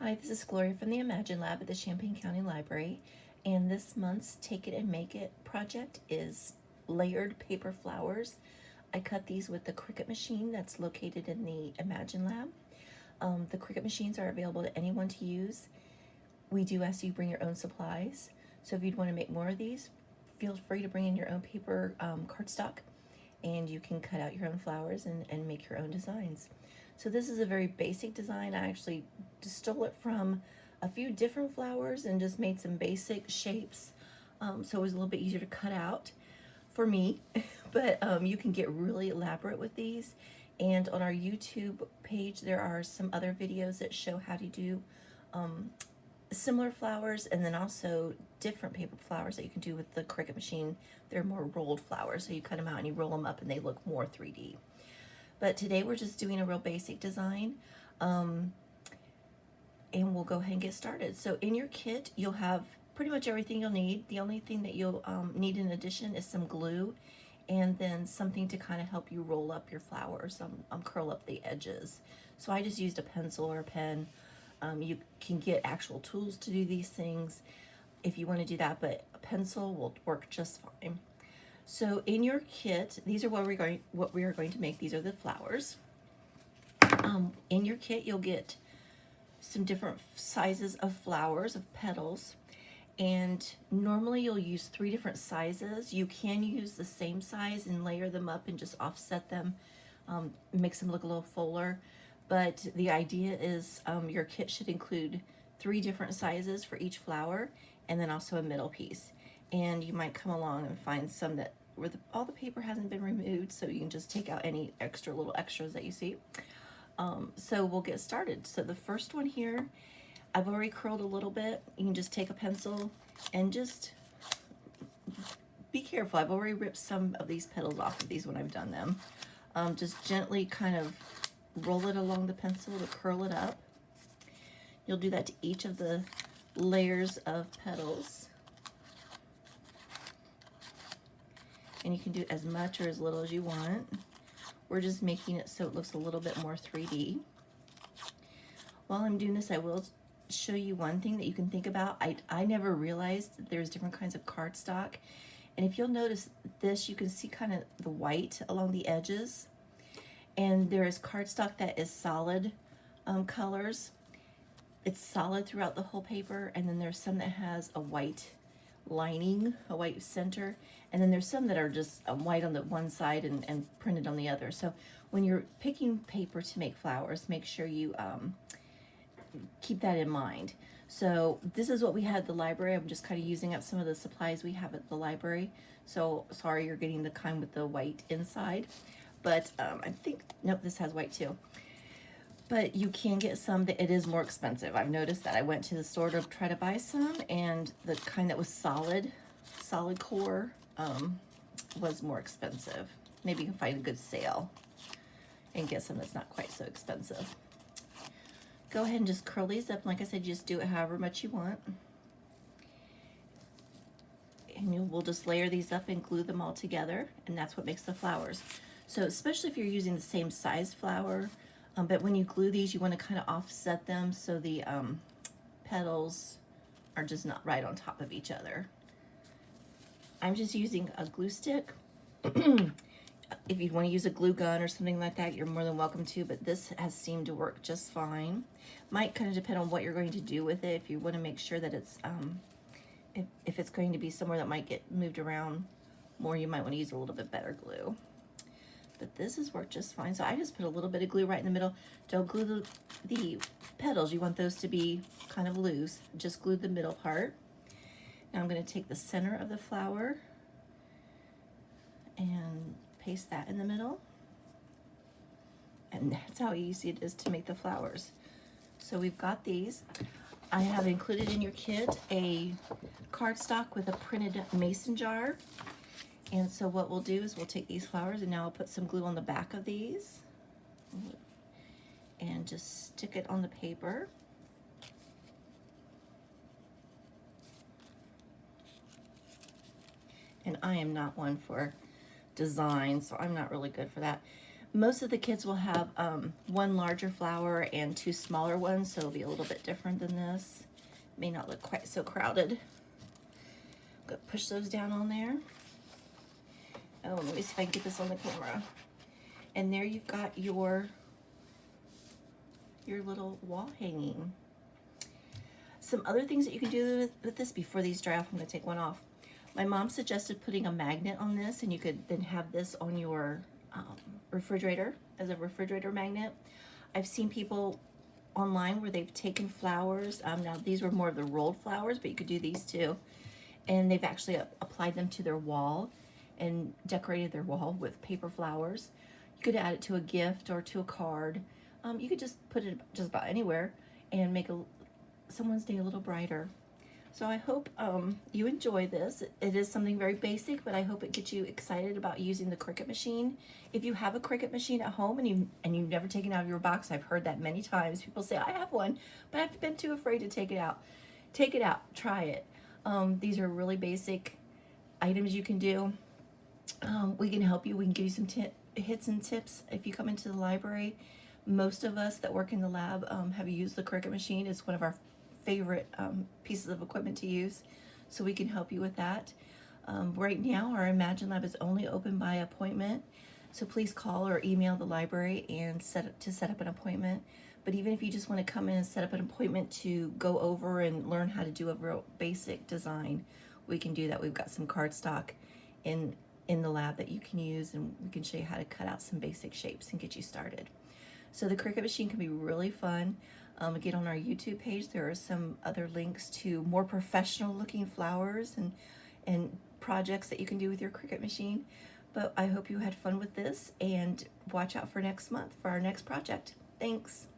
Hi, this is Gloria from the Imagine Lab at the Champaign County Library, and this month's Take It and Make It project is layered paper flowers. I cut these with the Cricut machine that's located in the Imagine Lab. The Cricut machines are available to anyone to use. We do ask you bring your own supplies, so if you'd want to make more of these, feel free to bring in your own paper cardstock, and you can cut out your own flowers and make your own designs. So this is a very basic design. I actually stole it from a few different flowers and just made some basic shapes, so it was a little bit easier to cut out for me. But you can get really elaborate with these, and on our YouTube page there are some other videos that show how to do similar flowers, and then also different paper flowers that you can do with the Cricut machine. They're more rolled flowers, so you cut them out and you roll them up and they look more 3D. But today we're just doing a real basic design, and we'll go ahead and get started. So in your kit you'll have pretty much everything you'll need. The only thing that you'll need in addition is some glue, and then something to kind of help you roll up your flowers, curl up the edges. So I just used a pencil or a pen. You can get actual tools to do these things if you want to do that, but a pencil will work just fine. So in your kit, these are what we are going to make. These are the flowers. In your kit, you'll get some different sizes of flowers, of petals, and normally you'll use 3 different sizes. You can use the same size and layer them up and just offset them, makes them look a little fuller. But the idea is your kit should include 3 different sizes for each flower, and then also a middle piece. And you might come along and find some that where all the paper hasn't been removed, so you can just take out any little extras that you see. So we'll get started. So the first one here, I've already curled a little bit. You can just take a pencil and just be careful. I've already ripped some of these petals off of these when I've done them. Just gently kind of roll it along the pencil to curl it up. You'll do that to each of the layers of petals. And you can do as much or as little as you want. We're just making it so it looks a little bit more 3D. While I'm doing this, I will show you one thing that you can think about. I never realized that there's different kinds of cardstock. And if you'll notice this, you can see kind of the white along the edges. And there is cardstock that is solid colors. It's solid throughout the whole paper, and then there's some that has a white lining, a white center, and then there's some that are just white on the one side and printed on the other. So when you're picking paper to make flowers, make sure you keep that in mind. So this is what we had at the library. I'm just kind of using up some of the supplies we have at the library. So sorry you're getting the kind with the white inside, but I think, nope, this has white too. But you can get some that it is more expensive. I've noticed that. I went to the store to try to buy some, and the kind that was solid core was more expensive. Maybe you can find a good sale and get some that's not quite so expensive. Go ahead and just curl these up. Like I said, just do it however much you want. And we'll just layer these up and glue them all together, and that's what makes the flowers. So especially if you're using the same size flower, but when you glue these, you want to kind of offset them so the petals are just not right on top of each other. I'm just using a glue stick. If you want to use a glue gun or something like that, you're more than welcome to, but this has seemed to work just fine. Might kind of depend on what you're going to do with it. If you want to make sure that it's, if it's going to be somewhere that might get moved around more, you might want to use a little bit better glue. But this has worked just fine. So I just put a little bit of glue right in the middle. Don't glue the petals. You want those to be kind of loose. Just glue the middle part. Now I'm going to take the center of the flower and paste that in the middle. And that's how easy it is to make the flowers. So we've got these. I have included in your kit a cardstock with a printed mason jar. And so what we'll do is we'll take these flowers, and now I'll put some glue on the back of these and just stick it on the paper. And I am not one for design, so I'm not really good for that. Most of the kits will have one larger flower and two smaller ones, so it'll be a little bit different than this. May not look quite so crowded. Go push those down on there. Oh, let me see if I can get this on the camera. And there you've got your little wall hanging. Some other things that you can do with this before these dry off. I'm going to take one off. My mom suggested putting a magnet on this, and you could then have this on your refrigerator as a refrigerator magnet. I've seen people online where they've taken flowers. Now these were more of the rolled flowers, but you could do these too. And they've actually applied them to their wall and decorated their wall with paper flowers. You could add it to a gift or to a card. You could just put it just about anywhere and make someone's day a little brighter. So I hope you enjoy this. It is something very basic, but I hope it gets you excited about using the Cricut machine. If you have a Cricut machine at home and you've never taken it out of your box, I've heard that many times. People say, I have one, but I've been too afraid to take it out. Take it out, try it. These are really basic items you can do. We can help you. We can give you some hits and tips if you come into the library. Most of us that work in the lab have used the Cricut machine. It's one of our favorite pieces of equipment to use, so we can help you with that. Right now our Imagine Lab is only open by appointment, so please call or email the library and set up an appointment. But even if you just want to come in and set up an appointment to go over and learn how to do a real basic design, we can do that. We've got some cardstock in the lab that you can use, and we can show you how to cut out some basic shapes and get you started. So the Cricut machine can be really fun. Again, on our YouTube page, there are some other links to more professional looking flowers and projects that you can do with your Cricut machine. But I hope you had fun with this, and watch out for next month for our next project. Thanks.